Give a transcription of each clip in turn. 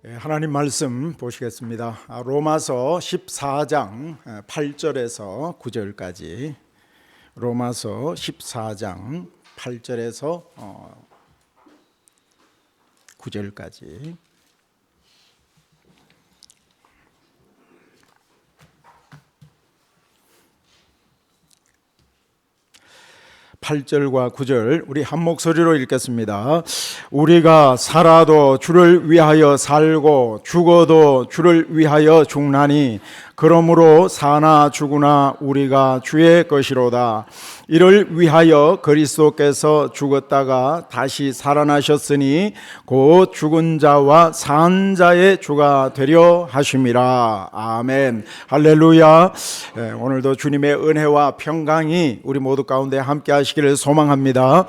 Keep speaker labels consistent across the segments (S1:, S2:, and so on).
S1: 하나님 말씀 보시겠습니다. 로마서 14장 8절에서 9절까지. 로마서 14장 8절에서 9절까지. 8절과 9절 우리 한 목소리로 읽겠습니다. 우리가 살아도 주를 위하여 살고 죽어도 주를 위하여 죽나니 그러므로 사나 죽으나 우리가 주의 것이로다. 이를 위하여 그리스도께서 죽었다가 다시 살아나셨으니 곧 죽은 자와 산 자의 주가 되려 하심이라. 아멘. 할렐루야. 오늘도 주님의 은혜와 평강이 우리 모두 가운데 함께 하시기를 소망합니다.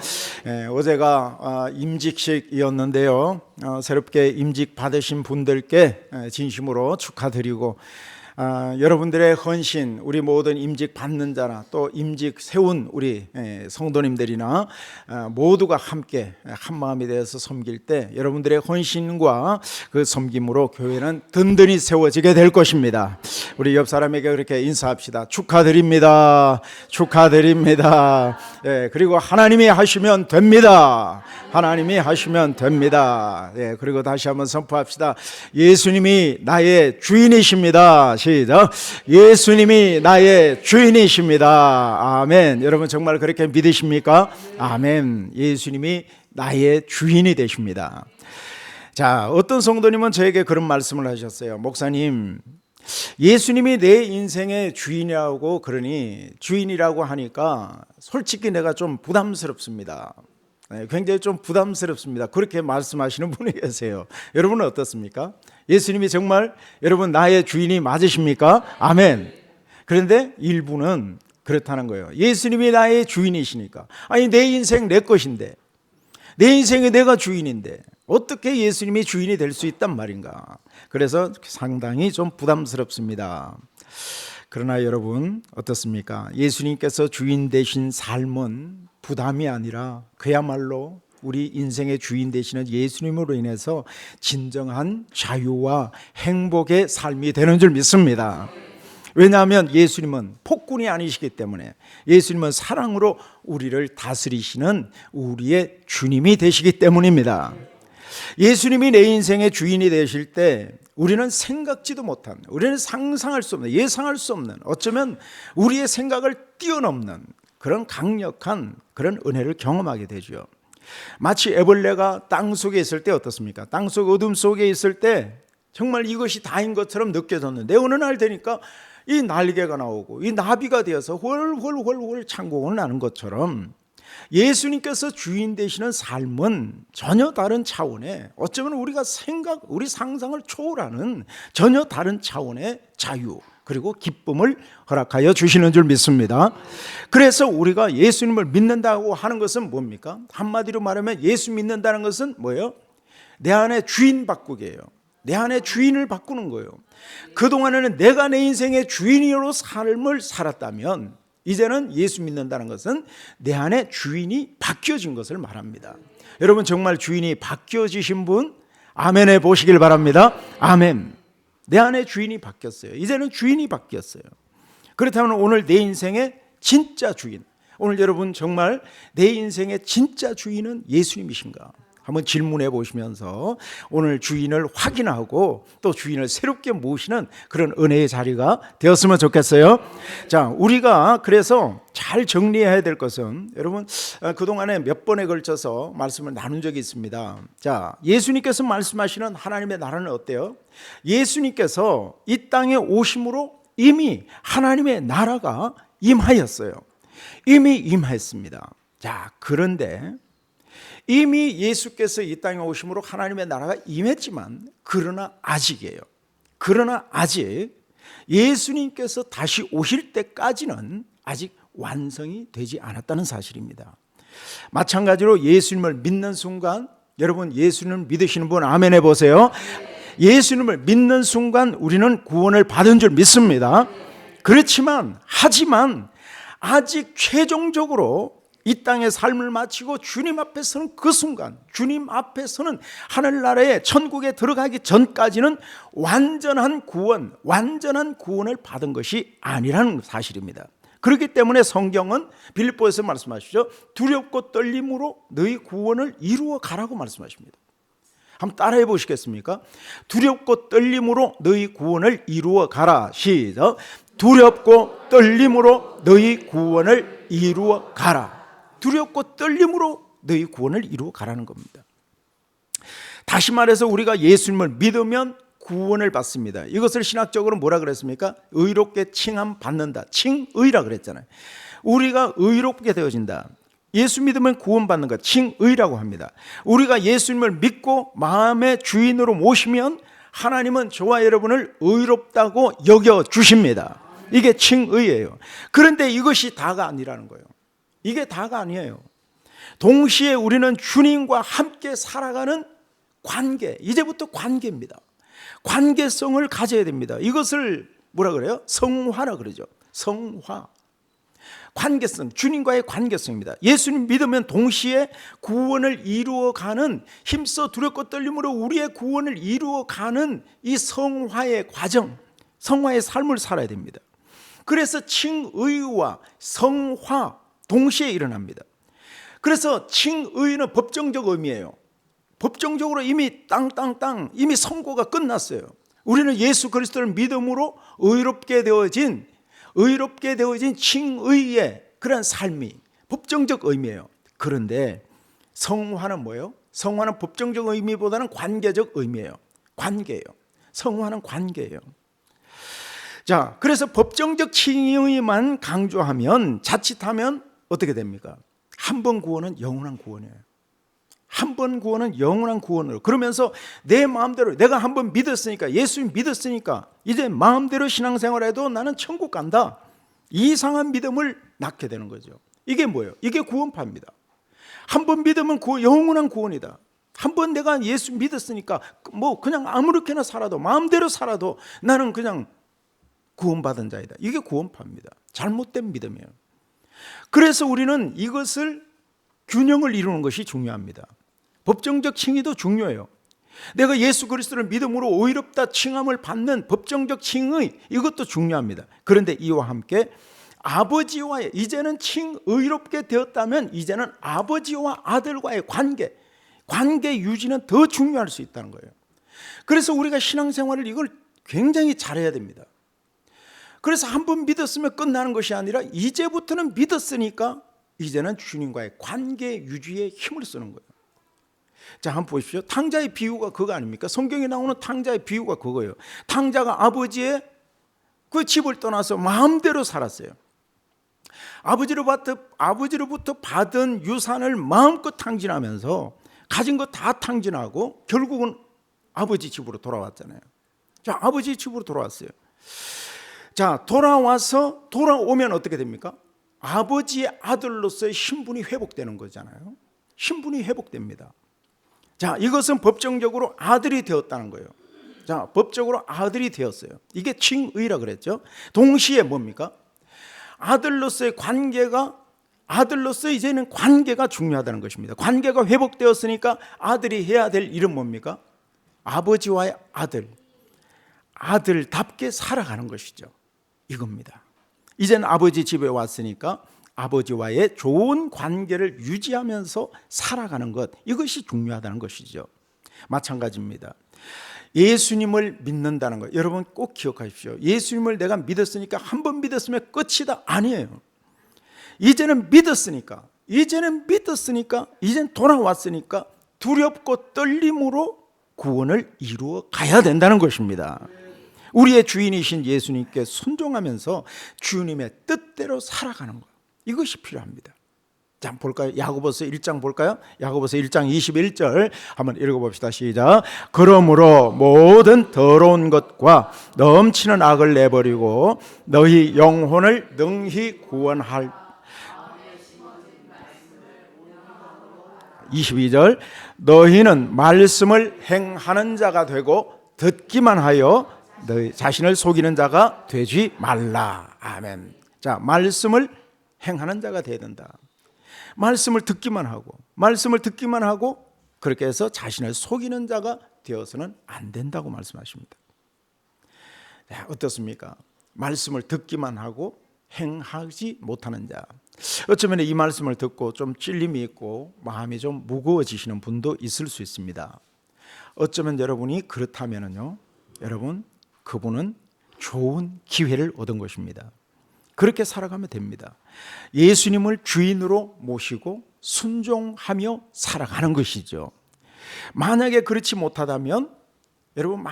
S1: 어제가 임직식이었는데요. 새롭게 임직 받으신 분들께 진심으로 축하드리고 여러분들의 헌신, 우리 모든 임직 받는 자나 또 임직 세운 우리 성도님들이나 모두가 함께 한마음이 되어서 섬길 때 여러분들의 헌신과 그 섬김으로 교회는 든든히 세워지게 될 것입니다. 우리 옆 사람에게 그렇게 인사합시다. 축하드립니다. 축하드립니다. 그리고 하나님이 하시면 됩니다. 하나님이 하시면 됩니다. 그리고 다시 한번 선포합시다. 예수님이 나의 주인이십니다. 시작. 예수님이 나의 주인이십니다. 아멘. 여러분 정말 그렇게 믿으십니까? 아멘. 예수님이 나의 주인이 되십니다. 자, 어떤 성도님은 저에게 그런 말씀을 하셨어요. 목사님, 예수님이 내 인생의 주인이라고 그러니 주인이라고 하니까 솔직히 내가 좀 부담스럽습니다. 굉장히 좀 부담스럽습니다. 그렇게 말씀하시는 분이 계세요. 여러분은 어떻습니까? 예수님이 정말 여러분 나의 주인이 맞으십니까? 아멘. 그런데 일부는 그렇다는 거예요. 예수님이 나의 주인이시니까. 아니 내 인생 내 것인데, 내 인생이 내가 주인인데 어떻게 예수님이 주인이 될 수 있단 말인가. 그래서 상당히 좀 부담스럽습니다. 그러나 여러분 어떻습니까? 예수님께서 주인 되신 삶은 부담이 아니라 그야말로 우리 인생의 주인 되시는 예수님으로 인해서 진정한 자유와 행복의 삶이 되는 줄 믿습니다. 왜냐하면 예수님은 폭군이 아니시기 때문에, 예수님은 사랑으로 우리를 다스리시는 우리의 주님이 되시기 때문입니다. 예수님이 내 인생의 주인이 되실 때 우리는 생각지도 못한, 우리는 상상할 수 없는, 예상할 수 없는, 어쩌면 우리의 생각을 뛰어넘는 그런 강력한 그런 은혜를 경험하게 되죠. 마치 애벌레가 땅 속에 있을 때 어떻습니까? 땅 속 어둠 속에 있을 때 정말 이것이 다인 것처럼 느껴졌는데 어느 날 되니까 이 날개가 나오고 이 나비가 되어서 훨훨훨훨 창공을 나는 것처럼 예수님께서 주인 되시는 삶은 전혀 다른 차원의, 어쩌면 우리가 우리 상상을 초월하는 전혀 다른 차원의 자유 그리고 기쁨을 허락하여 주시는 줄 믿습니다. 그래서 우리가 예수님을 믿는다고 하는 것은 뭡니까? 한마디로 말하면 예수 믿는다는 것은 뭐예요? 내 안에 주인 바꾸기예요. 내 안에 주인을 바꾸는 거예요. 그동안에는 내가 내 인생의 주인으로 삶을 살았다면 이제는 예수 믿는다는 것은 내 안에 주인이 바뀌어진 것을 말합니다. 여러분 정말 주인이 바뀌어지신 분 아멘 해보시길 바랍니다. 아멘. 내 안에 주인이 바뀌었어요. 이제는 주인이 바뀌었어요. 그렇다면 오늘 내 인생의 진짜 주인, 오늘 여러분 정말 내 인생의 진짜 주인은 예수님이신가? 한번 질문해 보시면서 오늘 주인을 확인하고 또 주인을 새롭게 모시는 그런 은혜의 자리가 되었으면 좋겠어요. 자, 우리가 그래서 잘 정리해야 될 것은, 여러분 그동안에 몇 번에 걸쳐서 말씀을 나눈 적이 있습니다. 자, 예수님께서 말씀하시는 하나님의 나라는 어때요? 예수님께서 이 땅에 오심으로 이미 하나님의 나라가 임하였어요. 이미 임했습니다. 자, 그런데 이미 예수께서 이 땅에 오심으로 하나님의 나라가 임했지만 그러나 아직이에요. 그러나 아직 예수님께서 다시 오실 때까지는 아직 완성이 되지 않았다는 사실입니다. 마찬가지로 예수님을 믿는 순간, 여러분 예수님을 믿으시는 분 아멘 해보세요. 예수님을 믿는 순간 우리는 구원을 받은 줄 믿습니다. 그렇지만 하지만 아직 최종적으로 이 땅의 삶을 마치고 주님 앞에 서는 그 순간, 주님 앞에 서는 하늘나라의 천국에 들어가기 전까지는 완전한 구원을 받은 것이 아니라는 사실입니다. 그렇기 때문에 성경은 빌립보에서 말씀하시죠. 두렵고 떨림으로 너희 구원을 이루어 가라고 말씀하십니다. 한번 따라해 보시겠습니까? 두렵고 떨림으로 너희 구원을 이루어 가라. 시작. 두렵고 떨림으로 너희 구원을 이루어 가라. 두렵고 떨림으로 너희 구원을 이루어 가라는 겁니다. 다시 말해서 우리가 예수님을 믿으면 구원을 받습니다. 이것을 신학적으로 뭐라 그랬습니까? 의롭게 칭함 받는다. 칭의라 그랬잖아요. 우리가 의롭게 되어진다. 예수 믿으면 구원받는 것, 칭의라고 합니다. 우리가 예수님을 믿고 마음의 주인으로 모시면 하나님은 저와 여러분을 의롭다고 여겨주십니다. 이게 칭의예요. 그런데 이것이 다가 아니라는 거예요. 이게 다가 아니에요. 동시에 우리는 주님과 함께 살아가는 관계, 이제부터 관계입니다. 관계성을 가져야 됩니다. 이것을 뭐라 그래요? 성화라 그러죠. 성화. 관계성, 주님과의 관계성입니다. 예수님 믿으면 동시에 구원을 이루어가는, 힘써 두렵고 떨림으로 우리의 구원을 이루어가는 이 성화의 과정, 성화의 삶을 살아야 됩니다. 그래서 칭의와 성화 동시에 일어납니다. 그래서 칭의는 법정적 의미예요. 법정적으로 이미 땅땅땅 이미 선고가 끝났어요. 우리는 예수 그리스도를 믿음으로 의롭게 되어진 칭의의 그런 삶이 법정적 의미예요. 그런데 성화는 뭐예요? 성화는 법정적 의미보다는 관계적 의미예요. 관계예요. 성화는 관계예요. 자, 그래서 법정적 칭의만 강조하면 자칫하면 어떻게 됩니까? 한 번 구원은 영원한 구원이에요. 한 번 구원은 영원한 구원으로. 그러면서 내 마음대로 내가 한 번 믿었으니까, 예수님 믿었으니까 이제 마음대로 신앙생활해도 나는 천국 간다. 이상한 믿음을 낳게 되는 거죠. 이게 뭐예요? 이게 구원파입니다. 한 번 믿으면 영원한 구원이다. 한 번 내가 예수 믿었으니까 뭐 그냥 아무렇게나 살아도, 마음대로 살아도 나는 그냥 구원받은 자이다. 이게 구원파입니다. 잘못된 믿음이에요. 그래서 우리는 이것을 균형을 이루는 것이 중요합니다. 법정적 칭의도 중요해요. 내가 예수 그리스도를 믿음으로 의롭다 칭함을 받는 법정적 칭의, 이것도 중요합니다. 그런데 이와 함께 아버지와의, 이제는 칭의롭게 되었다면 이제는 아버지와 아들과의 관계 유지는 더 중요할 수 있다는 거예요. 그래서 우리가 신앙생활을 이걸 굉장히 잘해야 됩니다. 그래서 한 번 믿었으면 끝나는 것이 아니라 이제부터는 믿었으니까 이제는 주님과의 관계 유지에 힘을 쓰는 거예요. 자, 한번 보십시오. 탕자의 비유가 그거 아닙니까? 성경에 나오는 탕자의 비유가 그거예요. 탕자가 아버지의 그 집을 떠나서 마음대로 살았어요. 아버지로부터 받은 유산을 마음껏 탕진하면서 가진 거 다 탕진하고 결국은 아버지 집으로 돌아왔잖아요. 자, 아버지 집으로 돌아왔어요. 자, 돌아오면 어떻게 됩니까? 아버지의 아들로서의 신분이 회복되는 거잖아요. 신분이 회복됩니다. 자, 이것은 법정적으로 아들이 되었다는 거예요. 자, 법적으로 아들이 되었어요. 이게 칭의라 그랬죠. 동시에 뭡니까? 아들로서 이제는 관계가 중요하다는 것입니다. 관계가 회복되었으니까 아들이 해야 될 일은 뭡니까? 아버지와의 아들답게 살아가는 것이죠. 이겁니다. 이제는 아버지 집에 왔으니까 아버지와의 좋은 관계를 유지하면서 살아가는 것, 이것이 중요하다는 것이죠. 마찬가지입니다. 예수님을 믿는다는 것, 여러분 꼭 기억하십시오. 예수님을 내가 믿었으니까, 한 번 믿었으면 끝이다, 아니에요. 이제는 믿었으니까, 이제는 돌아왔으니까 두렵고 떨림으로 구원을 이루어 가야 된다는 것입니다. 우리의 주인이신 예수님께 순종하면서 주님의 뜻대로 살아가는 것, 이것이 필요합니다. 자, 볼까요? 야고보서 1장 볼까요? 야고보서 1장 21절 한번 읽어봅시다. 시작. 그러므로 모든 더러운 것과 넘치는 악을 내버리고 너희 영혼을 능히 구원할 22절 너희는 말씀을 행하는 자가 되고 듣기만 하여 너희 자신을 속이는 자가 되지 말라. 아멘. 자, 말씀을 행하는 자가 되어야 된다. 말씀을 듣기만 하고 그렇게 해서 자신을 속이는 자가 되어서는 안 된다고 말씀하십니다. 네, 어떻습니까? 말씀을 듣기만 하고 행하지 못하는 자. 어쩌면 이 말씀을 듣고 좀 찔림이 있고 마음이 좀 무거워지시는 분도 있을 수 있습니다. 어쩌면 여러분이 그렇다면요, 여러분, 그분은 좋은 기회를 얻은 것입니다. 그렇게 살아가면 됩니다. 예수님을 주인으로 모시고 순종하며 살아가는 것이죠. 만약에 그렇지 못하다면, 여러분,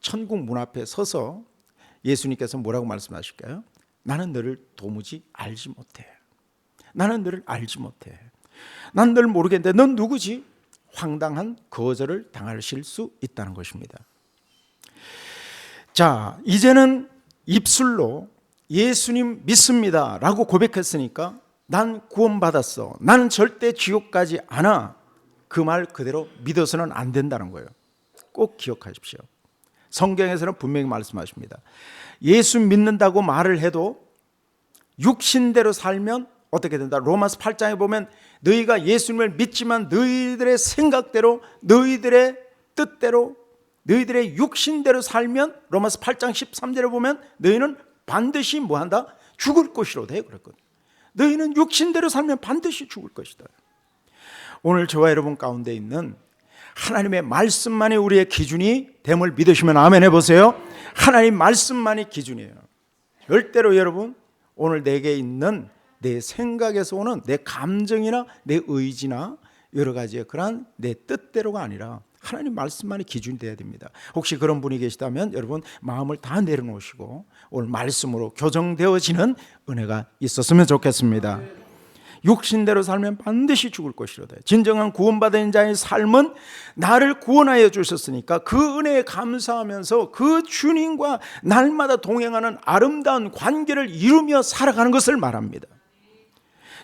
S1: 천국 문 앞에 서서 예수님께서 뭐라고 말씀하실까요? 나는 너를 도무지 알지 못해. 난 널 모르겠는데 넌 누구지? 황당한 거절을 당하실 수 있다는 것입니다. 자, 이제는 입술로 예수님 믿습니다 라고 고백했으니까 난 구원받았어, 나는 절대 지옥 가지 않아, 그 말 그대로 믿어서는 안 된다는 거예요. 꼭 기억하십시오. 성경에서는 분명히 말씀하십니다. 예수 믿는다고 말을 해도 육신대로 살면 어떻게 된다? 로마서 8장에 보면 너희가 예수님을 믿지만 너희들의 생각대로, 너희들의 뜻대로, 너희들의 육신대로 살면, 로마서 8장 13절에 보면 너희는 반드시 뭐한다? 죽을 것이로다 그랬거든요. 너희는 육신대로 살면 반드시 죽을 것이다. 오늘 저와 여러분 가운데 있는 하나님의 말씀만이 우리의 기준이 됨을 믿으시면 아멘 해보세요. 하나님 말씀만이 기준이에요. 절대로 여러분, 오늘 내게 있는 내 생각에서 오는 내 감정이나 내 의지나 여러 가지의 그런 내 뜻대로가 아니라 하나님 말씀만이 기준이 되어야 됩니다. 혹시 그런 분이 계시다면 여러분 마음을 다 내려놓으시고 오늘 말씀으로 교정되어지는 은혜가 있었으면 좋겠습니다. 육신대로 살면 반드시 죽을 것이로다. 진정한 구원받은 자의 삶은 나를 구원하여 주셨으니까 그 은혜에 감사하면서 그 주님과 날마다 동행하는 아름다운 관계를 이루며 살아가는 것을 말합니다.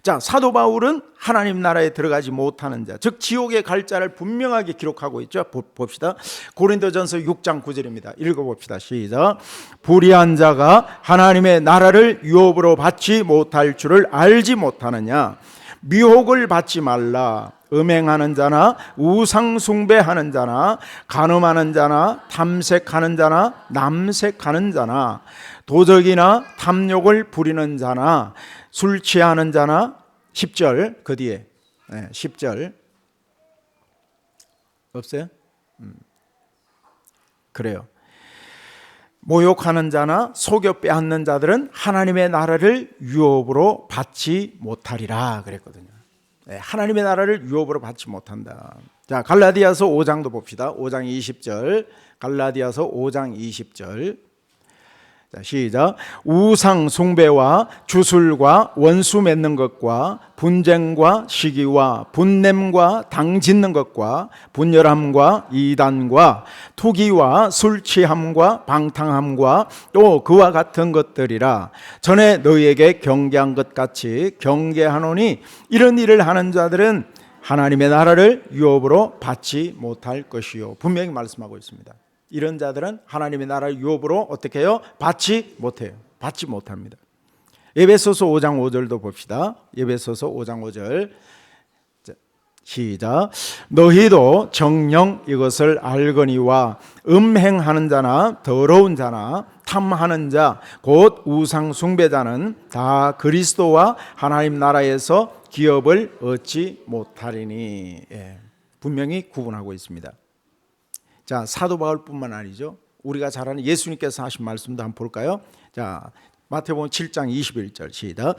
S1: 자, 사도 바울은 하나님 나라에 들어가지 못하는 자, 즉 지옥에 갈 자를 분명하게 기록하고 있죠. 봅시다. 고린도전서 6장 9절입니다. 읽어봅시다. 시작. 불의한 자가 하나님의 나라를 유업으로 받지 못할 줄을 알지 못하느냐. 미혹을 받지 말라. 음행하는 자나 우상 숭배하는 자나 간음하는 자나 탐색하는 자나 남색하는 자나 도적이나 탐욕을 부리는 자나 술 취하는 자나 10절 그 뒤에 10절 없어요? 그래요. 모욕하는 자나 속여 빼앗는 자들은 하나님의 나라를 유업으로 받지 못하리라 그랬거든요. 하나님의 나라를 유업으로 받지 못한다. 자, 갈라디아서 5장도 봅시다. 5장 20절. 갈라디아서 5장 20절. 자, 시작. 우상 숭배와 주술과 원수 맺는 것과 분쟁과 시기와 분냄과 당 짓는 것과 분열함과 이단과 투기와 술 취함과 방탕함과 또 그와 같은 것들이라. 전에 너희에게 경계한 것 같이 경계하노니 이런 일을 하는 자들은 하나님의 나라를 유업으로 받지 못할 것이요. 분명히 말씀하고 있습니다. 이런 자들은 하나님의 나라를 유업으로 어떻게 해요? 받지 못해요. 받지 못합니다. 에베소서 5장 5절도 봅시다. 에베소서 5장 5절. 시작. 너희도 정녕 이것을 알거니와 음행하는 자나 더러운 자나 탐하는 자 곧 우상 숭배자는 다 그리스도와 하나님 나라에서 기업을 얻지 못하리니. 분명히 구분하고 있습니다. 자, 사도 바울뿐만 아니죠. 우리가 잘 아는 예수님께서 하신 말씀도 한번 볼까요? 자, 마태복음 7장 21절 시작.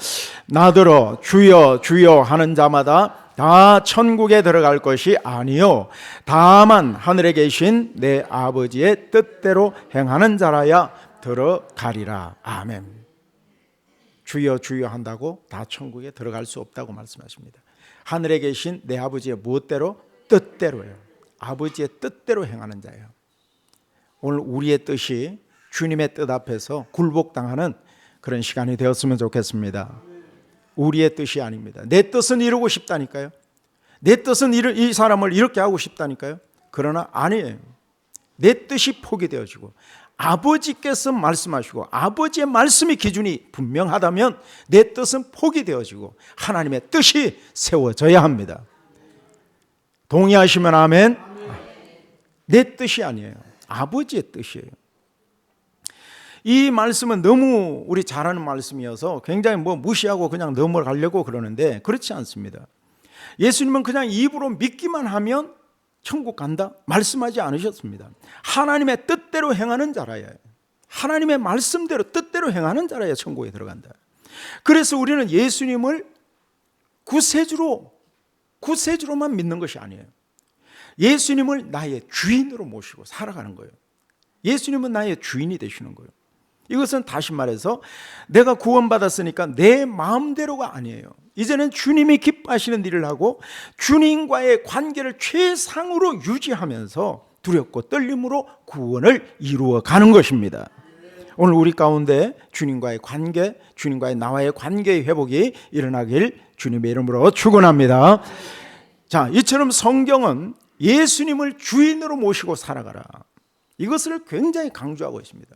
S1: 나더러 주여 주여 하는 자마다 다 천국에 들어갈 것이 아니요 다만 하늘에 계신 내 아버지의 뜻대로 행하는 자라야 들어가리라. 아멘. 주여 주여 한다고 다 천국에 들어갈 수 없다고 말씀하십니다. 하늘에 계신 내 아버지의 무엇대로? 뜻대로예요. 아버지의 뜻대로 행하는 자예요. 오늘 우리의 뜻이 주님의 뜻 앞에서 굴복당하는 그런 시간이 되었으면 좋겠습니다. 우리의 뜻이 아닙니다. 내 뜻은 이루고 싶다니까요. 내 뜻은 이 사람을 이렇게 하고 싶다니까요. 그러나 아니에요. 내 뜻이 포기되어지고 아버지께서 말씀하시고 아버지의 말씀의 기준이 분명하다면 내 뜻은 포기되어지고 하나님의 뜻이 세워져야 합니다. 동의하시면 아멘. 내 뜻이 아니에요. 아버지의 뜻이에요. 이 말씀은 너무 우리 잘 아는 말씀이어서 굉장히 무시하고 그냥 넘어가려고 그러는데 그렇지 않습니다. 예수님은 그냥 입으로 믿기만 하면 천국 간다 말씀하지 않으셨습니다. 하나님의 뜻대로 행하는 자라야, 하나님의 말씀대로 뜻대로 행하는 자라야 천국에 들어간다. 그래서 우리는 예수님을 구세주로만 믿는 것이 아니에요. 예수님을 나의 주인으로 모시고 살아가는 거예요. 예수님은 나의 주인이 되시는 거예요. 이것은 다시 말해서 내가 구원받았으니까 내 마음대로가 아니에요. 이제는 주님이 기뻐하시는 일을 하고 주님과의 관계를 최상으로 유지하면서 두렵고 떨림으로 구원을 이루어가는 것입니다. 오늘 우리 가운데 주님과의 관계, 주님과의 나와의 관계의 회복이 일어나길 주님의 이름으로 축원합니다. 자, 이처럼 성경은 예수님을 주인으로 모시고 살아가라, 이것을 굉장히 강조하고 있습니다.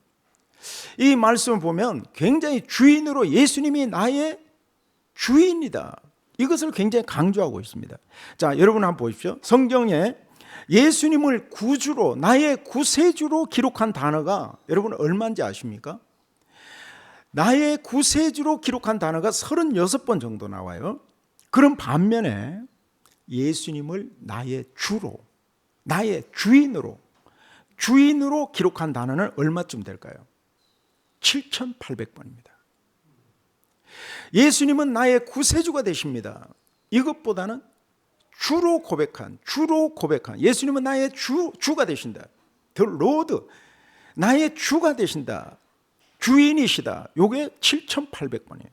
S1: 이 말씀을 보면 굉장히 주인으로 예수님이 나의 주인이다, 이것을 굉장히 강조하고 있습니다. 자, 여러분 한번 보십시오. 성경에 예수님을 구주로, 나의 구세주로 기록한 단어가 여러분 얼마인지 아십니까? 나의 구세주로 기록한 단어가 36번 정도 나와요. 그런 반면에 예수님을 나의 주로, 나의 주인으로 기록한 단어는 얼마쯤 될까요? 7,800번입니다. 예수님은 나의 구세주가 되십니다. 이것보다는 주로 고백한 예수님은 나의 주가 되신다. The Lord, 나의 주가 되신다, 주인이시다. 요게 7,800번이에요.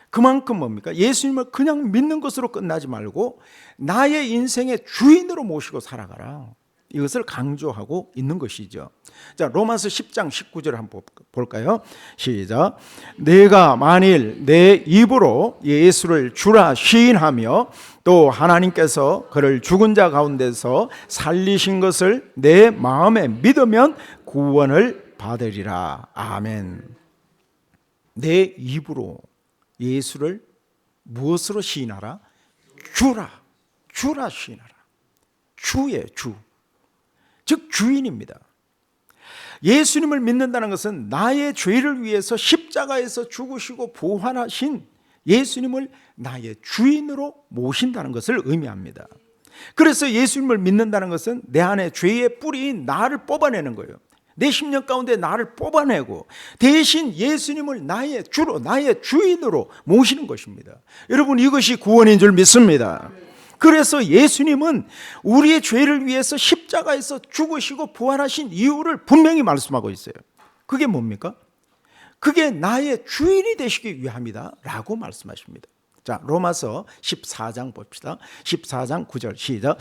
S1: 그만큼 뭡니까? 예수님을 그냥 믿는 것으로 끝나지 말고 나의 인생의 주인으로 모시고 살아가라, 이것을 강조하고 있는 것이죠. 자, 로마서 10장 19절 한번 볼까요? 시작. 내가 만일 내 입으로 예수를 주라 시인하며 또 하나님께서 그를 죽은 자 가운데서 살리신 것을 내 마음에 믿으면 구원을 받으리라. 아멘. 내 입으로 예수를 무엇으로 시인하라? 주라 시인하라. 주의 주, 즉 주인입니다. 예수님을 믿는다는 것은 나의 죄를 위해서 십자가에서 죽으시고 부활하신 예수님을 나의 주인으로 모신다는 것을 의미합니다. 그래서 예수님을 믿는다는 것은 내 안에 죄의 뿌리인 나를 뽑아내는 거예요. 내 심령 가운데 나를 뽑아내고 대신 예수님을 나의 주로, 나의 주인으로 모시는 것입니다. 여러분, 이것이 구원인 줄 믿습니다. 그래서 예수님은 우리의 죄를 위해서 십자가에서 죽으시고 부활하신 이유를 분명히 말씀하고 있어요. 그게 뭡니까? 그게 나의 주인이 되시기 위함이다 라고 말씀하십니다. 자, 로마서 14장 봅시다. 14장 9절 시작.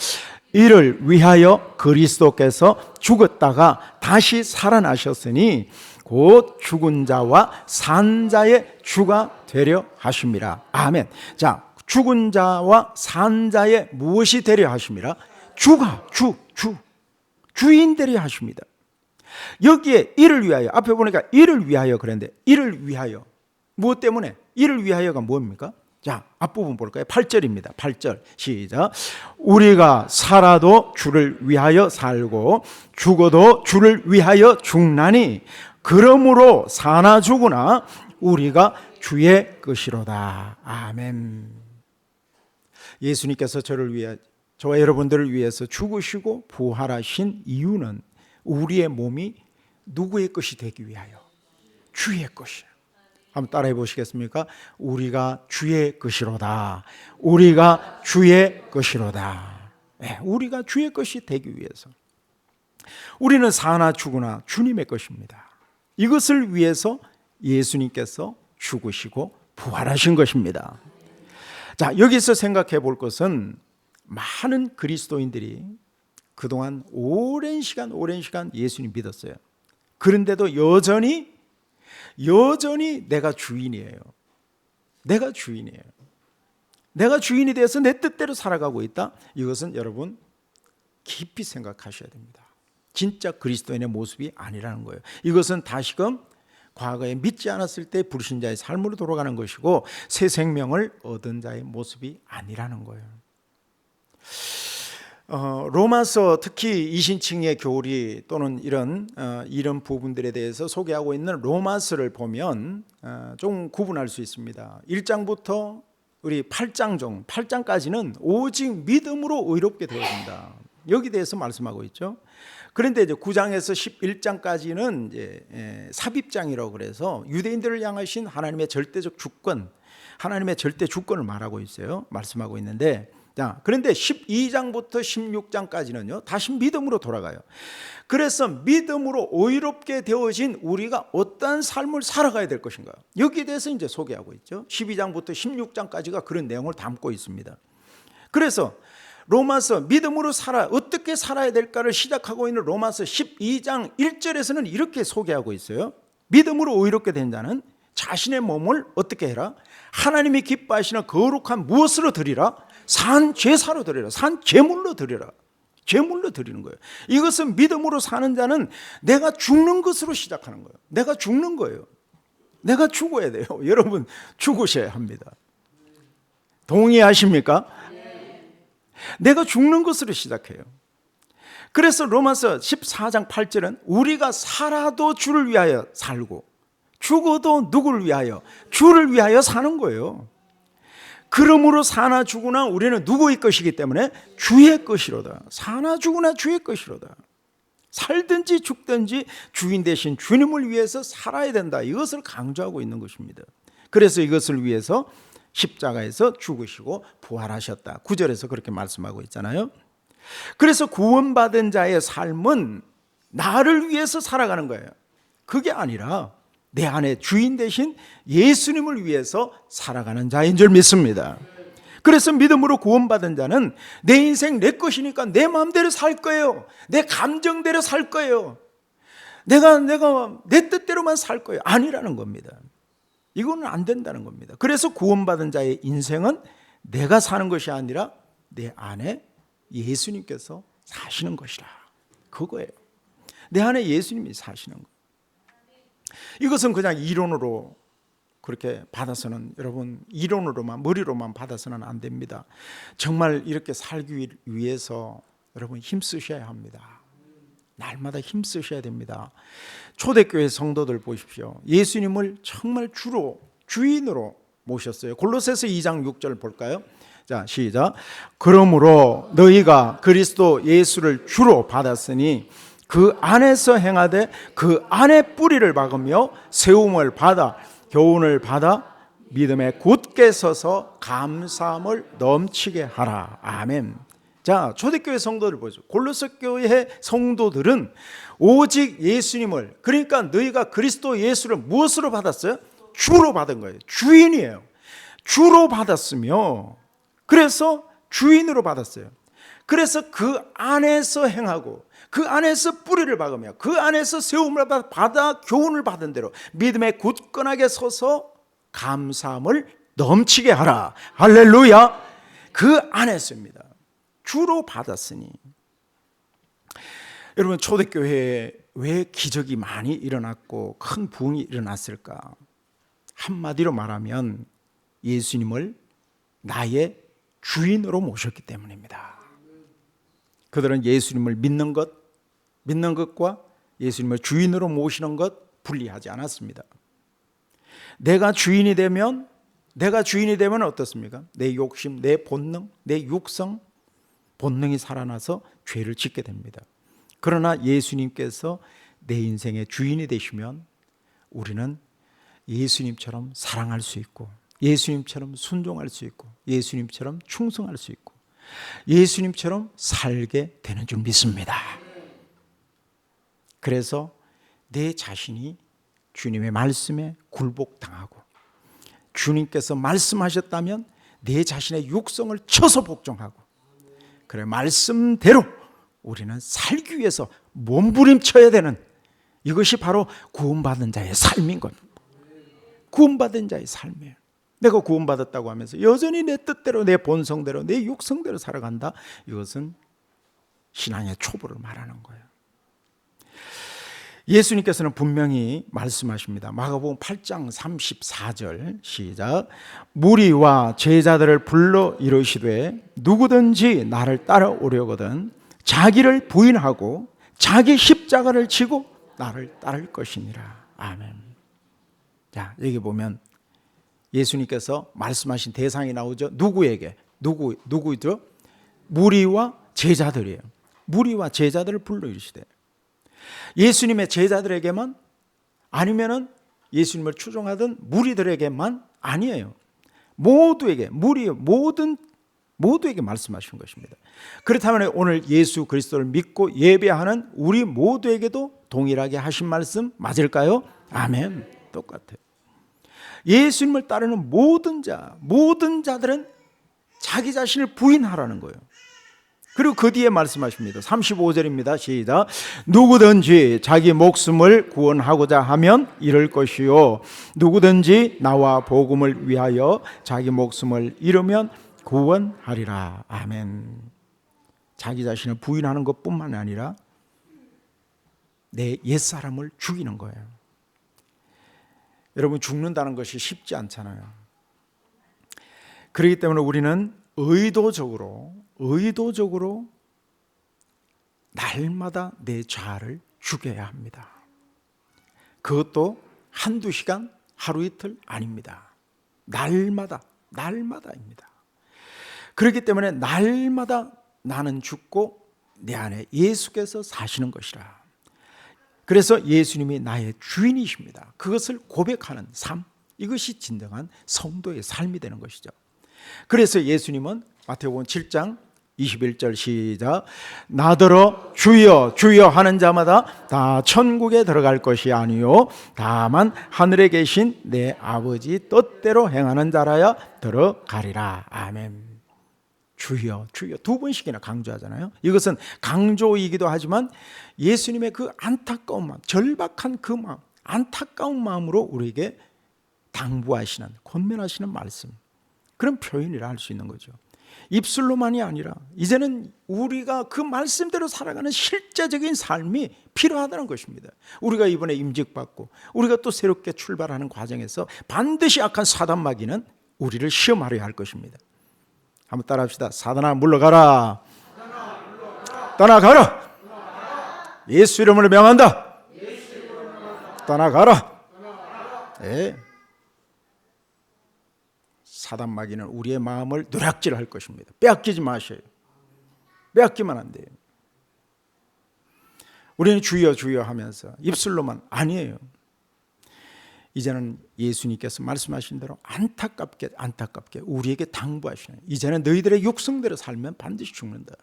S1: 이를 위하여 그리스도께서 죽었다가 다시 살아나셨으니 곧 죽은 자와 산 자의 주가 되려 하심이라. 아멘. 자, 죽은 자와 산 자의 무엇이 되려 하심이라? 주인 되려 하십니다. 여기에 이를 위하여, 앞에 보니까 이를 위하여 그랬는데 이를 위하여 무엇 때문에? 이를 위하여가 뭡니까? 자, 앞부분 볼까요? 8절입니다. 8절 시작. 우리가 살아도 주를 위하여 살고 죽어도 주를 위하여 죽나니 그러므로 사나 죽으나 우리가 주의 것이로다. 아멘. 예수님께서 저와 여러분들을 위해서 죽으시고 부활하신 이유는 우리의 몸이 누구의 것이 되기 위하여? 주의 것이에요. 한번 따라해 보시겠습니까? 우리가 주의 것이로다. 우리가 주의 것이로다. 네, 우리가 주의 것이 되기 위해서. 우리는 사나 죽으나 주님의 것입니다. 이것을 위해서 예수님께서 죽으시고 부활하신 것입니다. 자, 여기서 생각해 볼 것은 많은 그리스도인들이 그동안 오랜 시간 예수님 믿었어요. 그런데도 여전히 내가 주인이에요. 내가 주인이 되어서 내 뜻대로 살아가고 있다. 이것은 여러분 깊이 생각하셔야 됩니다. 진짜 그리스도인의 모습이 아니라는 거예요. 이것은 다시금 과거에 믿지 않았을 때 부르신 자의 삶으로 돌아가는 것이고 새 생명을 얻은 자의 모습이 아니라는 거예요. 로마서 특히 이신칭의 교리 또는 이런 부분들에 대해서 소개하고 있는 로마서를 보면 좀 구분할 수 있습니다. 1장부터 우리 8장까지는 오직 믿음으로 의롭게 되어진다. 여기 대해서 말씀하고 있죠. 그런데 이제 9장에서 11장까지는 이제 삽입장이라고 그래서 유대인들을 향하신 하나님의 절대적 주권, 하나님의 절대 주권을 말하고 있어요. 말씀하고 있는데, 자, 그런데 12장부터 16장까지는요, 다시 믿음으로 돌아가요. 그래서 믿음으로 의롭게 되어진 우리가 어떠한 삶을 살아가야 될 것인가, 여기에 대해서 이제 소개하고 있죠. 12장부터 16장까지가 그런 내용을 담고 있습니다. 그래서 로마서 믿음으로 어떻게 살아야 될까를 시작하고 있는 로마서 12장 1절에서는 이렇게 소개하고 있어요. 믿음으로 의롭게 된 자는 자신의 몸을 어떻게 해라? 하나님이 기뻐하시는 거룩한 무엇으로 드리라? 산 제사로 드리라. 산 제물로 드리라. 제물로 드리는 거예요. 이것은 믿음으로 사는 자는 내가 죽는 것으로 시작하는 거예요. 내가 죽는 거예요. 내가 죽어야 돼요. 여러분 죽으셔야 합니다. 동의하십니까? 내가 죽는 것으로 시작해요. 그래서 로마서 14장 8절은 우리가 살아도 주를 위하여 살고 죽어도 누구를 위하여? 주를 위하여 사는 거예요. 그러므로 사나 죽으나 우리는 누구의 것이기 때문에 주의 것이로다. 사나 죽으나 주의 것이로다. 살든지 죽든지 주인 대신 주님을 위해서 살아야 된다. 이것을 강조하고 있는 것입니다. 그래서 이것을 위해서 십자가에서 죽으시고 부활하셨다. 9절에서 그렇게 말씀하고 있잖아요. 그래서 구원받은 자의 삶은 나를 위해서 살아가는 거예요. 그게 아니라 내 안에 주인 대신 예수님을 위해서 살아가는 자인 줄 믿습니다. 그래서 믿음으로 구원받은 자는 내 인생 내 것이니까 내 마음대로 살 거예요. 내 감정대로 살 거예요. 내가 내 뜻대로만 살 거예요. 아니라는 겁니다. 이거는 안 된다는 겁니다. 그래서 구원받은 자의 인생은 내가 사는 것이 아니라 내 안에 예수님께서 사시는 것이라. 그거예요. 내 안에 예수님이 사시는 거예요. 이것은 그냥 이론으로 그렇게 받아서는, 여러분 이론으로만 머리로만 받아서는 안 됩니다. 정말 이렇게 살기 위해서 여러분 힘쓰셔야 합니다. 날마다 힘쓰셔야 됩니다. 초대교회 성도들 보십시오. 예수님을 정말 주인으로 모셨어요. 골로새서 2장 6절 볼까요? 자, 시작. 그러므로 너희가 그리스도 예수를 주로 받았으니 그 안에서 행하되 그 안에 뿌리를 박으며 세움을 받아 교훈을 받아 믿음에 굳게 서서 감사함을 넘치게 하라. 아멘. 자, 초대교회 성도들 보죠. 골로새 교회 성도들은 오직 예수님을, 그러니까 너희가 그리스도 예수를 무엇으로 받았어요? 주로 받은 거예요. 주인이에요. 주로 받았으며, 그래서 주인으로 받았어요. 그래서 그 안에서 행하고 그 안에서 뿌리를 박으며 그 안에서 세움을 받아 교훈을 받은 대로 믿음에 굳건하게 서서 감사함을 넘치게 하라. 할렐루야. 그 안에서입니다. 주로 받았으니. 여러분 초대교회에 왜 기적이 많이 일어났고 큰 부흥이 일어났을까? 한마디로 말하면 예수님을 나의 주인으로 모셨기 때문입니다. 그들은 예수님을 믿는 것과 예수님을 주인으로 모시는 것 분리하지 않았습니다. 내가 주인이 되면 어떻습니까? 내 욕심, 내 본능, 내 육성, 본능이 살아나서 죄를 짓게 됩니다. 그러나 예수님께서 내 인생의 주인이 되시면 우리는 예수님처럼 사랑할 수 있고 예수님처럼 순종할 수 있고 예수님처럼 충성할 수 있고 예수님처럼 살게 되는 줄 믿습니다. 그래서 내 자신이 주님의 말씀에 굴복당하고 주님께서 말씀하셨다면 내 자신의 육성을 쳐서 복종하고 그래 말씀대로 우리는 살기 위해서 몸부림쳐야 되는, 이것이 바로 구원받은 자의 삶인 겁니다. 구원받은 자의 삶이에요. 내가 구원받았다고 하면서 여전히 내 뜻대로 내 본성대로 내 육성대로 살아간다. 이것은 신앙의 초보를 말하는 거예요. 예수님께서는 분명히 말씀하십니다. 마가복음 8장 34절 시작. 무리와 제자들을 불러 이르시되 누구든지 나를 따라오려거든 자기를 부인하고 자기 십자가를 지고 나를 따를 것이니라. 아멘. 자, 여기 보면 예수님께서 말씀하신 대상이 나오죠. 누구에게? 누구죠? 무리와 제자들이에요. 무리와 제자들을 불러 이르시되, 예수님의 제자들에게만, 아니면은 예수님을 추종하던 무리들에게만 아니에요. 모두에게, 모두에게 말씀하신 것입니다. 그렇다면 오늘 예수 그리스도를 믿고 예배하는 우리 모두에게도 동일하게 하신 말씀 맞을까요? 아멘. 똑같아요. 예수님을 따르는 모든 자들은 자기 자신을 부인하라는 거예요. 그리고 그 뒤에 말씀하십니다. 35절입니다. 시작. 누구든지 자기 목숨을 구원하고자 하면 잃을 것이요 누구든지 나와 복음을 위하여 자기 목숨을 잃으면 구원하리라. 아멘. 자기 자신을 부인하는 것뿐만 아니라 내 옛사람을 죽이는 거예요. 여러분, 죽는다는 것이 쉽지 않잖아요. 그렇기 때문에 우리는 의도적으로 날마다 내 자아를 죽여야 합니다. 그것도 한두 시간, 하루 이틀 아닙니다. 날마다입니다. 그렇기 때문에 날마다 나는 죽고 내 안에 예수께서 사시는 것이라. 그래서 예수님이 나의 주인이십니다. 그것을 고백하는 삶, 이것이 진정한 성도의 삶이 되는 것이죠. 그래서 예수님은 마태복음 7장 21절 시작. 나더러 주여 주여 하는 자마다 다 천국에 들어갈 것이 아니요 다만 하늘에 계신 내 아버지 뜻대로 행하는 자라야 들어가리라. 아멘. 주여 주여 두 번씩이나 강조하잖아요. 이것은 강조이기도 하지만 예수님의 그 안타까운 마음, 절박한 그 마음, 안타까운 마음으로 우리에게 당부하시는, 권면하시는 말씀, 그런 표현이라 할 수 있는 거죠. 입술로만이 아니라 이제는 우리가 그 말씀대로 살아가는 실제적인 삶이 필요하다는 것입니다. 우리가 이번에 임직받고 우리가 또 새롭게 출발하는 과정에서 반드시 악한 사단 마귀는 우리를 시험하려 할 것입니다. 한번 따라합시다. 사단아 물러가라. 떠나가라. 예수 이름으로 명한다. 떠나가라. 네. 사단 마귀는 우리의 마음을 누락질할 것입니다. 빼앗기지 마셔요. 빼앗기면 안 돼요. 우리는 주여 주여 하면서 입술로만 아니에요. 이제는 예수님께서 말씀하신 대로 안타깝게 우리에게 당부하시는, 이제는 너희들의 육성대로 살면 반드시 죽는다.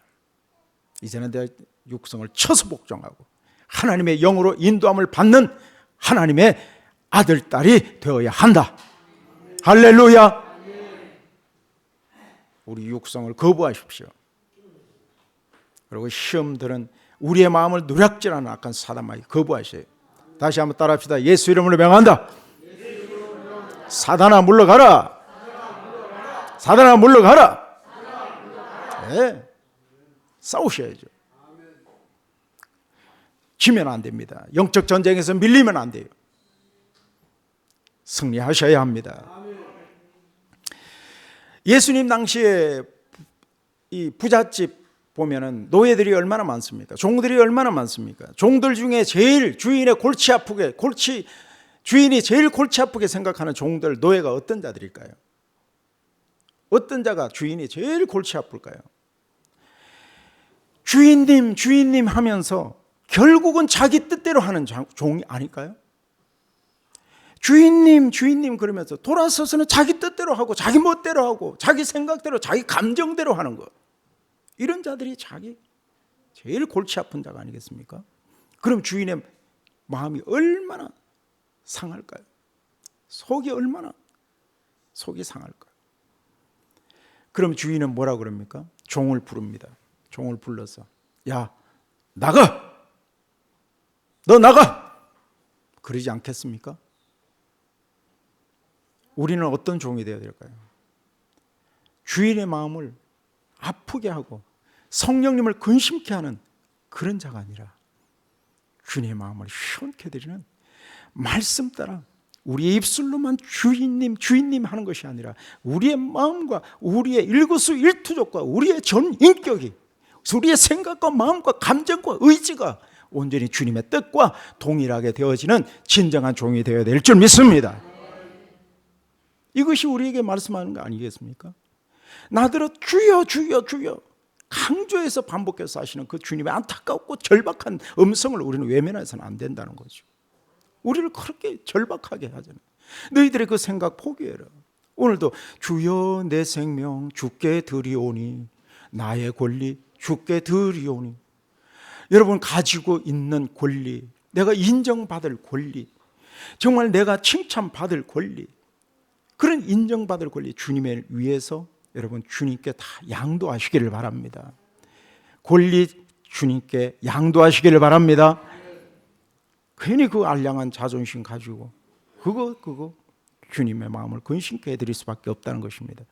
S1: 이제는 내 육성을 쳐서 복종하고 하나님의 영으로 인도함을 받는 하나님의 아들, 딸이 되어야 한다. 할렐루야. 우리 육성을 거부하십시오. 그리고 시험들은 우리의 마음을 누락질하는 악한 사단마귀 거부하세요. 다시 한번 따라합시다. 예수 이름으로 명한다. 사단아 물러가라. 사단아 물러가라. 네. 싸우셔야죠. 지면 안 됩니다. 영적 전쟁에서 밀리면 안 돼요. 승리하셔야 합니다. 예수님 당시에 이 부잣집 보면은 노예들이 얼마나 많습니까? 종들이 얼마나 많습니까? 종들 중에 제일 주인의 주인이 제일 골치 아프게 생각하는 종들, 노예가 어떤 자들일까요? 어떤 자가 주인이 제일 골치 아플까요? 주인님 하면서 결국은 자기 뜻대로 하는 종이 아닐까요? 주인님 그러면서 돌아서서는 자기 뜻대로 하고 자기 멋대로 하고 자기 생각대로 자기 감정대로 하는 것, 이런 자들이 제일 골치 아픈 자가 아니겠습니까? 그럼 주인의 마음이 얼마나 상할까요? 속이 상할까요? 그럼 주인은 뭐라 그럽니까? 종을 부릅니다. 종을 불러서 야 나가! 너 나가! 그러지 않겠습니까? 우리는 어떤 종이 되어야 될까요? 주인의 마음을 아프게 하고 성령님을 근심케 하는 그런 자가 아니라 주님의 마음을 시원케 드리는 말씀 따라 우리의 입술로만 주인님 주인님 하는 것이 아니라 우리의 마음과 우리의 일거수일투족과 우리의 전 인격이, 우리의 생각과 마음과 감정과 의지가 온전히 주님의 뜻과 동일하게 되어지는 진정한 종이 되어야 될 줄 믿습니다. 이것이 우리에게 말씀하는 거 아니겠습니까? 나더러 주여 주여 주여 강조해서 반복해서 하시는 그 주님의 안타깝고 절박한 음성을 우리는 외면해서는 안 된다는 거죠. 우리를 그렇게 절박하게 하잖아요. 너희들의 그 생각 포기해라. 오늘도 주여 내 생명 주께 드리오니, 나의 권리 주께 드리오니. 여러분 가지고 있는 권리, 내가 인정받을 권리, 정말 내가 칭찬받을 권리, 그런 인정받을 권리 주님을 위해서 여러분 주님께 다 양도하시기를 바랍니다. 권리 주님께 양도하시기를 바랍니다. 괜히 그 알량한 자존심 가지고 그거 주님의 마음을 근심케 해드릴 수밖에 없다는 것입니다.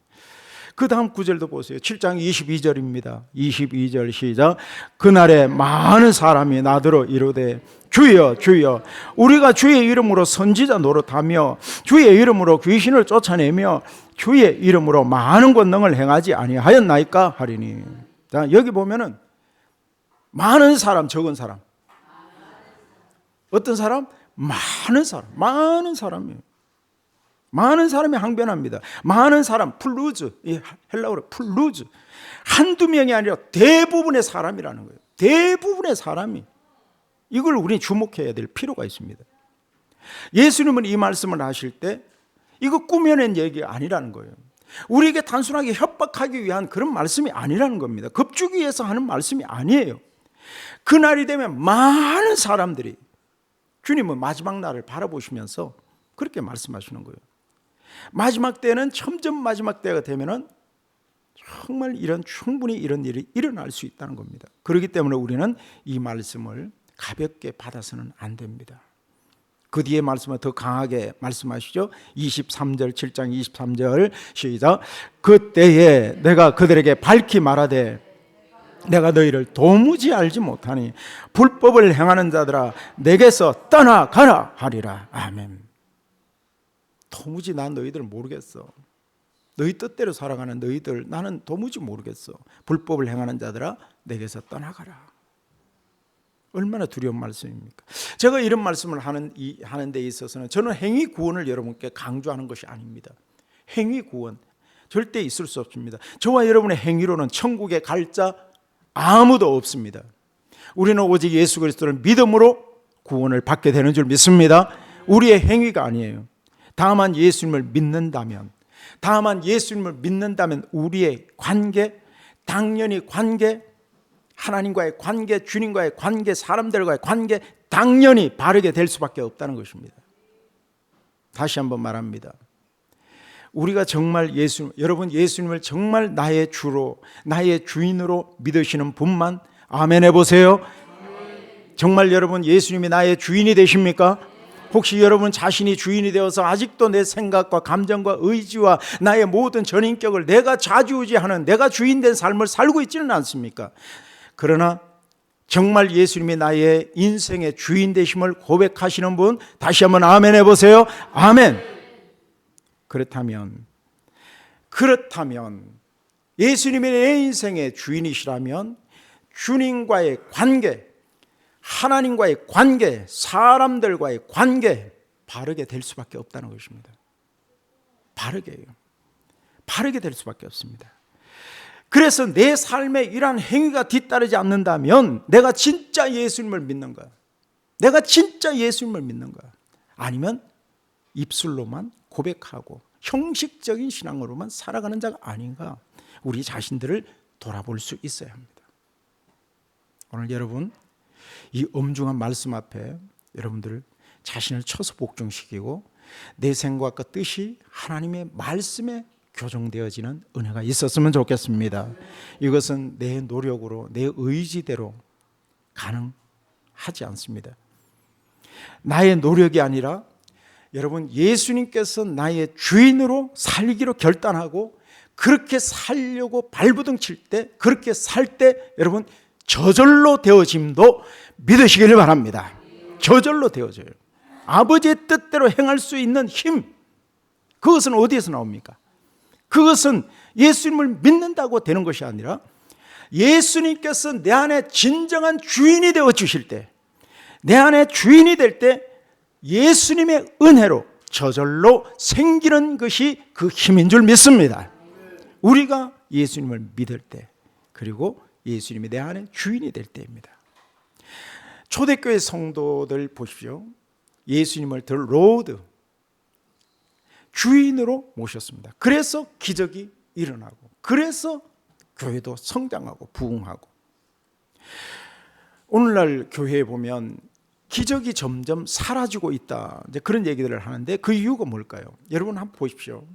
S1: 그 다음 구절도 보세요. 7장 22절입니다. 22절 시작. 그날에 많은 사람이 나더러 이르되 주여 주여 우리가 주의 이름으로 선지자 노릇하며 주의 이름으로 귀신을 쫓아내며 주의 이름으로 많은 권능을 행하지 아니하였나이까 하리니. 자, 여기 보면은 많은 사람, 적은 사람. 어떤 사람? 많은 사람. 많은 사람이에요. 많은 사람이 항변합니다. 많은 사람, 플루즈, 헬라어로 플루즈. 한두 명이 아니라 대부분의 사람이라는 거예요. 대부분의 사람이. 이걸 우리 주목해야 될 필요가 있습니다. 예수님은 이 말씀을 하실 때 이거 꾸며낸 얘기가 아니라는 거예요. 우리에게 단순하게 협박하기 위한 그런 말씀이 아니라는 겁니다. 겁주기 위해서 하는 말씀이 아니에요. 그날이 되면 많은 사람들이, 주님은 마지막 날을 바라보시면서 그렇게 말씀하시는 거예요. 마지막 때는 점점 마지막 때가 되면은 정말 충분히 이런 일이 일어날 수 있다는 겁니다. 그렇기 때문에 우리는 이 말씀을 가볍게 받아서는 안 됩니다. 그 뒤에 말씀을 더 강하게 말씀하시죠. 23절, 7장 23절 시작. 그때에 내가 그들에게 밝히 말하되 내가 너희를 도무지 알지 못하니 불법을 행하는 자들아 내게서 떠나가라 하리라. 아멘. 도무지 난 너희들 모르겠어. 너희 뜻대로 살아가는 너희들 나는 도무지 모르겠어. 불법을 행하는 자들아 내게서 떠나가라. 얼마나 두려운 말씀입니까? 제가 이런 말씀을 하는 데 있어서는 저는 행위 구원을 여러분께 강조하는 것이 아닙니다. 행위 구원 절대 있을 수 없습니다. 저와 여러분의 행위로는 천국에 갈 자 아무도 없습니다. 우리는 오직 예수 그리스도를 믿음으로 구원을 받게 되는 줄 믿습니다. 우리의 행위가 아니에요. 다만 예수님을 믿는다면, 우리의 관계, 당연히 관계, 하나님과의 관계, 주님과의 관계, 사람들과의 관계 당연히 바르게 될 수밖에 없다는 것입니다. 다시 한번 말합니다. 우리가 정말 여러분 예수님을 정말 나의 주로, 나의 주인으로 믿으시는 분만 아멘 해보세요. 정말 여러분 예수님이 나의 주인이 되십니까? 혹시 여러분 자신이 주인이 되어서 아직도 내 생각과 감정과 의지와 나의 모든 전인격을 내가 좌지우지하는, 내가 주인된 삶을 살고 있지는 않습니까? 그러나 정말 예수님이 나의 인생의 주인 되심을 고백하시는 분 다시 한번 아멘 해보세요. 아멘. 그렇다면 예수님이 내 인생의 주인이시라면 주님과의 관계, 하나님과의 관계, 사람들과의 관계 바르게 될 수밖에 없다는 것입니다. 바르게 될 수밖에 없습니다. 그래서 내 삶에 이러한 행위가 뒤따르지 않는다면 내가 진짜 예수님을 믿는가? 아니면 입술로만 고백하고 형식적인 신앙으로만 살아가는 자가 아닌가? 우리 자신들을 돌아볼 수 있어야 합니다. 오늘 여러분 이 엄중한 말씀 앞에 여러분들 자신을 쳐서 복종시키고 내 생각과 뜻이 하나님의 말씀에 교정되어지는 은혜가 있었으면 좋겠습니다. 이것은 내 노력으로, 내 의지대로 가능하지 않습니다. 나의 노력이 아니라 여러분 예수님께서 나의 주인으로 살기로 결단하고 그렇게 살려고 발부둥 칠 때, 그렇게 살 때 여러분 저절로 되어짐도 믿으시기를 바랍니다. 저절로 되어져요. 아버지의 뜻대로 행할 수 있는 힘, 그것은 어디에서 나옵니까? 그것은 예수님을 믿는다고 되는 것이 아니라 예수님께서 내 안에 진정한 주인이 되어 주실 때, 내 안에 주인이 될 때 예수님의 은혜로 저절로 생기는 것이 그 힘인 줄 믿습니다. 우리가 예수님을 믿을 때, 그리고 예수님이 내 안에 주인이 될 때입니다. 초대교회 성도들 보십시오. 예수님을 더 로드, 주인으로 모셨습니다. 그래서 기적이 일어나고, 그래서 교회도 성장하고 부흥하고. 오늘날 교회에 보면 기적이 점점 사라지고 있다, 이제 그런 얘기들을 하는데 그 이유가 뭘까요? 여러분 한번 보십시오.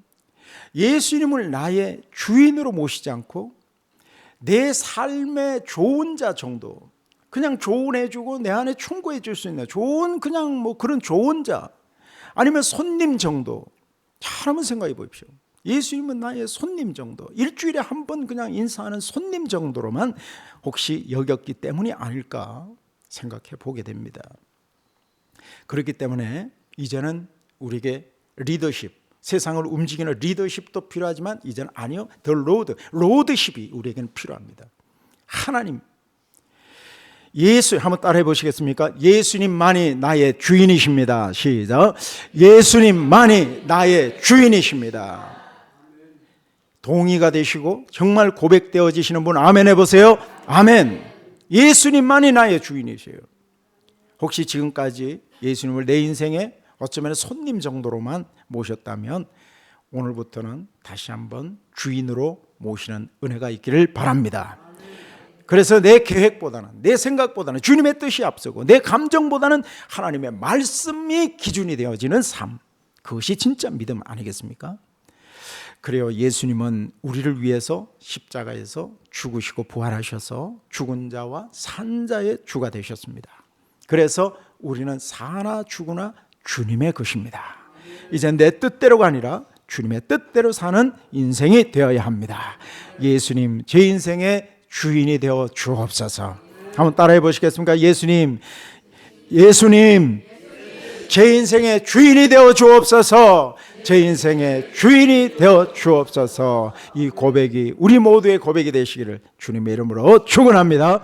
S1: 예수님을 나의 주인으로 모시지 않고 내 삶의 좋은 자 정도, 그냥 조언해주고 내 안에 충고해 줄 수 있는 좋은, 그냥 뭐 그런 좋은 자, 아니면 손님 정도. 잘 한번 생각해 보십시오. 예수님은 나의 손님 정도, 일주일에 한 번 그냥 인사하는 손님 정도로만 혹시 여겼기 때문이 아닐까 생각해 보게 됩니다. 그렇기 때문에 이제는 우리에게 리더십, 세상을 움직이는 리더십도 필요하지만 이제는 아니요, 더 로드십이 우리에게는 필요합니다. 하나님, 예수, 한번 따라해 보시겠습니까? 예수님만이 나의 주인이십니다. 시작. 예수님만이 나의 주인이십니다. 동의가 되시고 정말 고백되어지시는 분 아멘 해보세요. 아멘. 예수님만이 나의 주인이세요. 혹시 지금까지 예수님을 내 인생에 어쩌면 손님 정도로만 모셨다면 오늘부터는 다시 한번 주인으로 모시는 은혜가 있기를 바랍니다. 그래서 내 계획보다는, 내 생각보다는 주님의 뜻이 앞서고 내 감정보다는 하나님의 말씀이 기준이 되어지는 삶, 그것이 진짜 믿음 아니겠습니까? 그래요. 예수님은 우리를 위해서 십자가에서 죽으시고 부활하셔서 죽은 자와 산 자의 주가 되셨습니다. 그래서 우리는 사나 죽으나 주님의 것입니다. 이제 내 뜻대로가 아니라 주님의 뜻대로 사는 인생이 되어야 합니다. 예수님, 제 인생의 주인이 되어 주옵소서. 한번 따라해 보시겠습니까? 예수님, 제 인생의 주인이 되어 주옵소서. 제 인생의 주인이 되어 주옵소서. 이 고백이 우리 모두의 고백이 되시기를 주님의 이름으로 축원합니다.